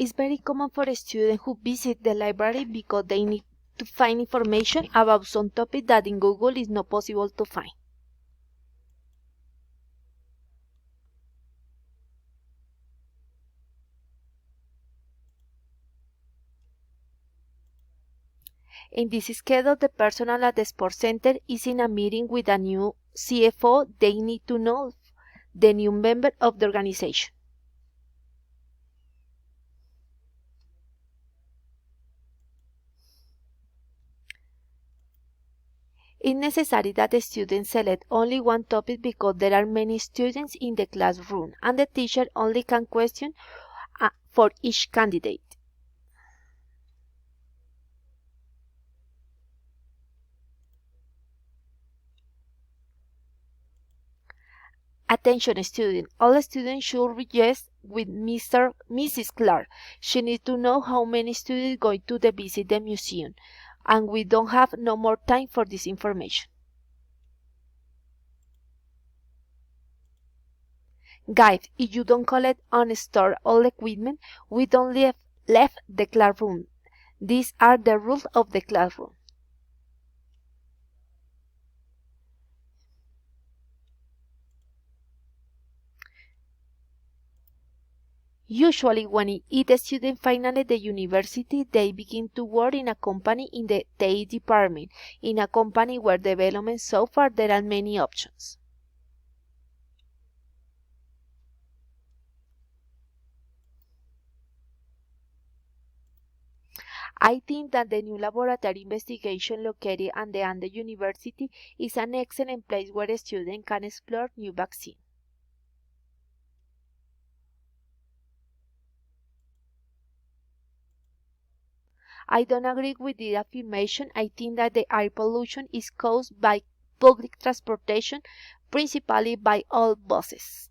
It's very common for students who visit the library because they need to find information about some topic that in Google is not possible to find. In this schedule, the personnel at the Sports Center is in a meeting with a new CFO. They need to know the new member of the organization. It's necessary that the students select only one topic because there are many students in the classroom and the teacher only can question for each candidate. Attention student, all students should register with Mrs. Clark. She needs to know how many students going to visit the museum, and we don't have no more time for this information. Guys, if you don't collect and store all equipment, we don't left the classroom. These are the rules of the classroom. Usually when a student finally the university, they begin to work in a company in the TI department, in a company where development software there are many options. I think that the new laboratory investigation located at the Andes University is an excellent place where students can explore new vaccines. I don't agree with the affirmation. I think that the air pollution is caused by public transportation, principally by all buses.